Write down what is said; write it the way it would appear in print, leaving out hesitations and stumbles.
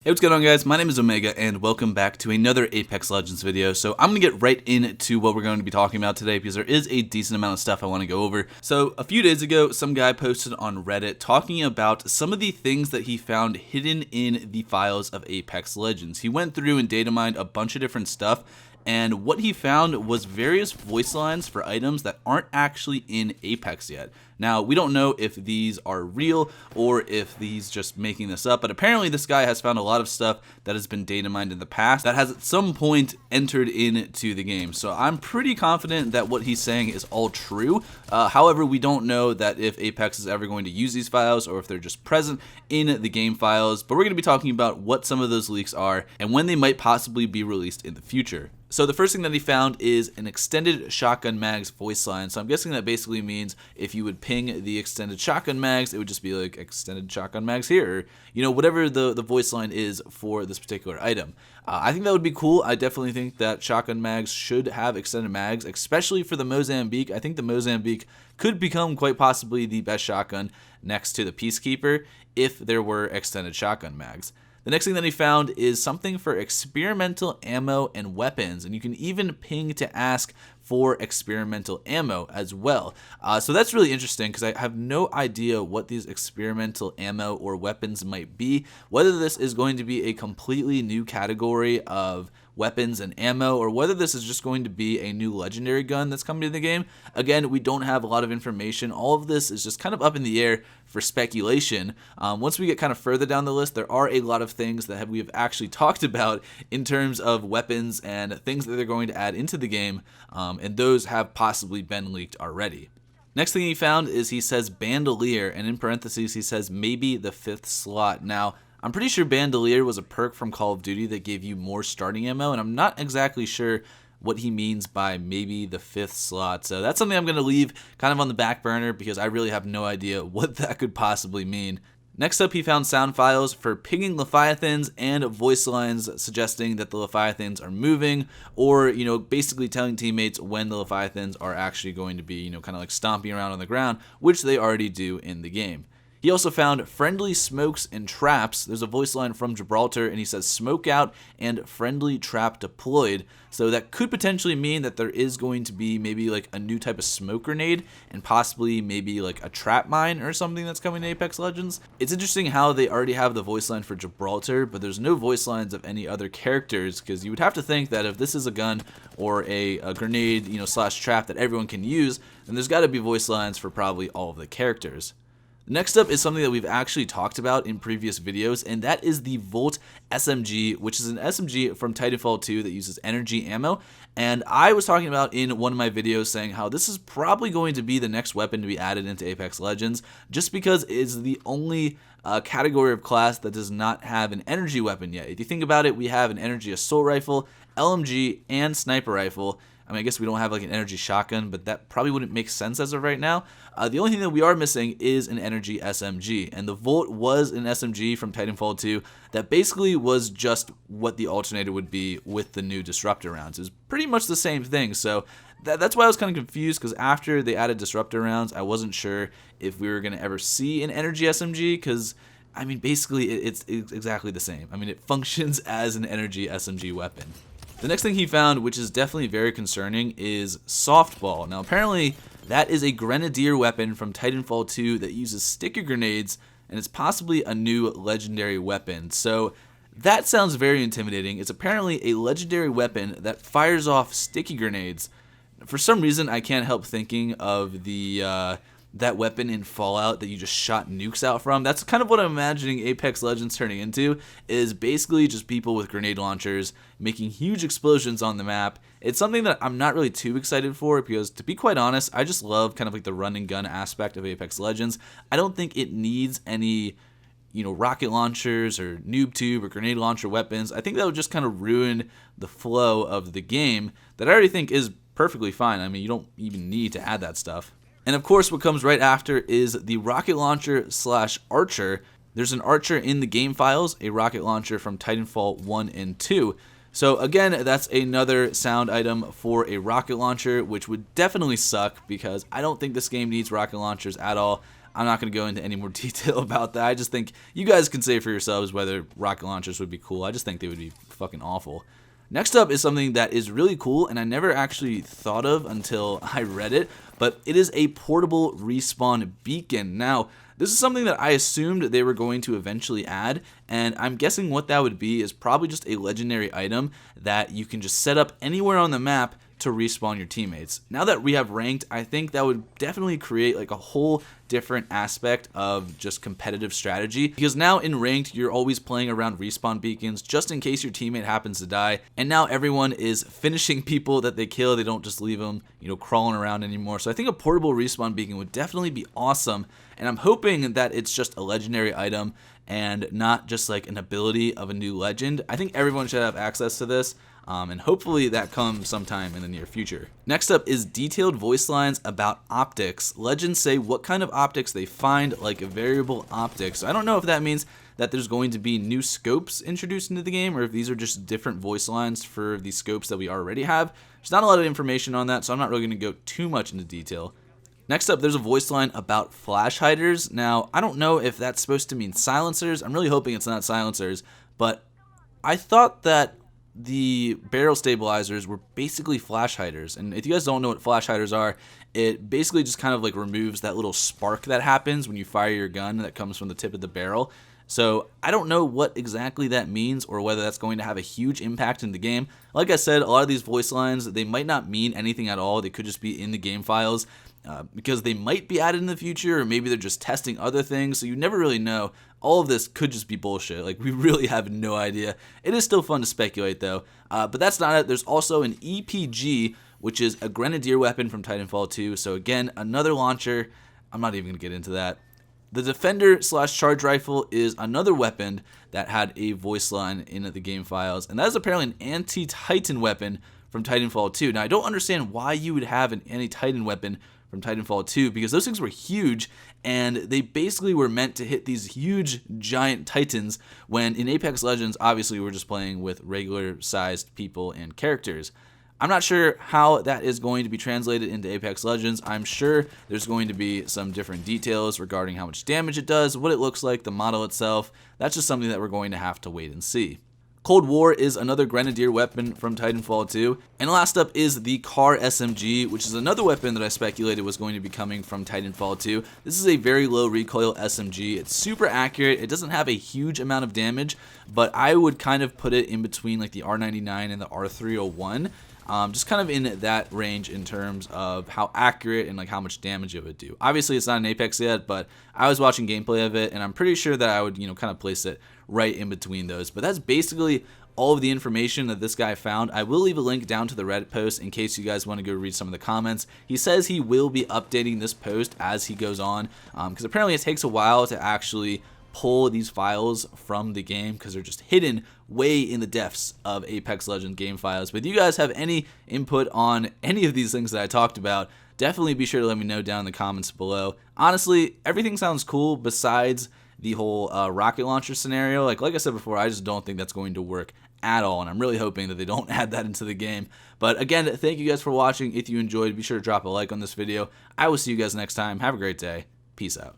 Hey, what's going on, guys? My name is Omega and welcome back to another Apex Legends video. So I'm going to get right into what we're going to be talking about today because there is a decent amount of stuff I want to go over. So a few days ago, some guy posted on Reddit talking about some of the things that he found hidden in the files of Apex Legends. He went through and data mined a bunch of different stuff, and what he found was various voice lines for items that aren't actually in Apex yet. Now, we don't know if these are real or if he's just making this up, but apparently this guy has found a lot of stuff that has been data mined in the past that has at some point entered into the game. So I'm pretty confident that what he's saying is all true. However, we don't know that if Apex is ever going to use these files or if they're just present in the game files, but we're going to be talking about what some of those leaks are and when they might possibly be released in the future. So the first thing that he found is an extended shotgun mags voice line. So I'm guessing that basically means if you would ping the extended shotgun mags, it would just be like extended shotgun mags here, or, you know, whatever the voice line is for this particular item. I think that would be cool. I definitely think that shotgun mags should have extended mags, especially for the Mozambique. I think the Mozambique could become quite possibly the best shotgun next to the Peacekeeper if there were extended shotgun mags. The next thing that he found is something for experimental ammo and weapons, and you can even ping to ask for experimental ammo as well. So that's really interesting because I have no idea what these experimental ammo or weapons might be, whether this is going to be a completely new category of weapons and ammo, or whether this is just going to be a new legendary gun that's coming to the game. Again, we don't have a lot of information. All of this is just kind of up in the air for speculation. Once we get kind of further down the list, there are a lot of things that we have actually talked about in terms of weapons and things that they're going to add into the game, and those have possibly been leaked already. Next thing he found is he says Bandolier, and in parentheses he says maybe the 5th slot. Now, I'm pretty sure Bandolier was a perk from Call of Duty that gave you more starting ammo, and I'm not exactly sure what he means by maybe the 5th slot. So that's something I'm going to leave kind of on the back burner because I really have no idea what that could possibly mean. Next up, he found sound files for pinging levalithans and voice lines suggesting that the levalithans are moving, or, you know, basically telling teammates when the levalithans are actually going to be, you know, kind of like stomping around on the ground, which they already do in the game. He also found friendly smokes and traps. There's a voice line from Gibraltar, and he says smoke out and friendly trap deployed. So that could potentially mean that there is going to be maybe like a new type of smoke grenade and possibly maybe like a trap mine or something that's coming to Apex Legends. It's interesting how they already have the voice line for Gibraltar, but there's no voice lines of any other characters, because you would have to think that if this is a gun or a grenade, you know, slash trap that everyone can use, then there's got to be voice lines for probably all of the characters. Next up is something that we've actually talked about in previous videos, and that is the Volt SMG, which is an SMG from Titanfall 2 that uses energy ammo. And I was talking about in one of my videos saying how this is probably going to be the next weapon to be added into Apex Legends, just because it is the only category of class that does not have an energy weapon yet. If you think about it, we have an energy assault rifle, LMG, and sniper rifle. I mean, I guess we don't have like an energy shotgun, but that probably wouldn't make sense as of right now. The only thing that we are missing is an energy SMG, and the Volt was an SMG from Titanfall 2 that basically was just what the alternator would be with the new disruptor rounds. It was pretty much the same thing, so that's why I was kind of confused, because after they added disruptor rounds, I wasn't sure if we were going to ever see an energy SMG, because I mean, basically it's exactly the same. I mean, it functions as an energy SMG weapon. The next thing he found, which is definitely very concerning, is softball. Now, apparently, that is a Grenadier weapon from Titanfall 2 that uses sticky grenades, and it's possibly a new legendary weapon. So that sounds very intimidating. It's apparently a legendary weapon that fires off sticky grenades. For some reason, I can't help thinking of the that weapon in Fallout that you just shot nukes out from. That's kind of what I'm imagining Apex Legends turning into, is basically just people with grenade launchers making huge explosions on the map. It's something that I'm not really too excited for because, to be quite honest, I just love kind of like the run and gun aspect of Apex Legends. I don't think it needs any, you know, rocket launchers or noob tube or grenade launcher weapons. I think that would just kind of ruin the flow of the game that I already think is perfectly fine. I mean, you don't even need to add that stuff. And of course, what comes right after is the rocket launcher slash archer. There's an archer in the game files, a rocket launcher from Titanfall 1 and 2. So again, that's another sound item for a rocket launcher, which would definitely suck because I don't think this game needs rocket launchers at all. I'm not going to go into any more detail about that. I just think you guys can say for yourselves whether rocket launchers would be cool. I just think they would be fucking awful. Next up is something that is really cool, and I never actually thought of until I read it, but it is a portable respawn beacon. Now, this is something that I assumed they were going to eventually add, and I'm guessing what that would be is probably just a legendary item that you can just set up anywhere on the map to respawn your teammates. Now that we have ranked, I think that would definitely create like a whole different aspect of just competitive strategy, because now in ranked you're always playing around respawn beacons just in case your teammate happens to die, and now everyone is finishing people that they kill. They don't just leave them, crawling around anymore. So I think a portable respawn beacon would definitely be awesome, and I'm hoping that it's just a legendary item and not just like an ability of a new legend. I think everyone should have access to this. And hopefully that comes sometime in the near future. Next up is detailed voice lines about optics. Legends say what kind of optics they find, like a variable optics. So I don't know if that means that there's going to be new scopes introduced into the game, or if these are just different voice lines for the scopes that we already have. There's not a lot of information on that, so I'm not really going to go too much into detail. Next up, there's a voice line about flash hiders. Now, I don't know if that's supposed to mean silencers. I'm really hoping it's not silencers, but I thought that the barrel stabilizers were basically flash hiders, and if you guys don't know what flash hiders are, it basically just kind of like removes that little spark that happens when you fire your gun that comes from the tip of the barrel. So I don't know what exactly that means, or whether that's going to have a huge impact in the game. Like I said, a lot of these voice lines, they might not mean anything at all. They could just be in the game files, because they might be added in the future, or maybe they're just testing other things, so you never really know. All of this could just be bullshit. Like, we really have no idea. It is still fun to speculate, though. But that's not it. There's also an EPG, which is a Grenadier weapon from Titanfall 2. So again, another launcher. I'm not even going to get into that. The Defender/Charge Rifle is another weapon that had a voice line in the game files, and that is apparently an anti-Titan weapon from Titanfall 2. Now, I don't understand why you would have an anti-Titan weapon from Titanfall 2, because those things were huge, and they basically were meant to hit these huge giant titans, when in Apex Legends obviously we're just playing with regular sized people and characters. I'm not sure how that is going to be translated into Apex Legends. I'm sure there's going to be some different details regarding how much damage it does, what it looks like, the model itself. That's just something that we're going to have to wait and see. Cold War is another Grenadier weapon from Titanfall 2. And last up is the Car SMG, which is another weapon that I speculated was going to be coming from Titanfall 2. This is a very low recoil SMG. It's super accurate. It doesn't have a huge amount of damage, but I would kind of put it in between like the R99 and the R301. Just kind of in that range in terms of how accurate and like how much damage it would do. Obviously, it's not an Apex yet, but I was watching gameplay of it, and I'm pretty sure that I would, kind of place it right in between those. But that's basically all of the information that this guy found. I will leave a link down to the Reddit post in case you guys want to go read some of the comments. He says he will be updating this post as he goes on, because apparently it takes a while to actually pull these files from the game, because they're just hidden way in the depths of Apex Legends game files. But if you guys have any input on any of these things that I talked about, definitely be sure to let me know down in the comments below. Honestly, everything sounds cool besides the whole rocket launcher scenario. Like I said before, I just don't think that's going to work at all, and I'm really hoping that they don't add that into the game. But again, thank you guys for watching. If you enjoyed, be sure to drop a like on this video. I will see you guys next time. Have a great day. Peace out.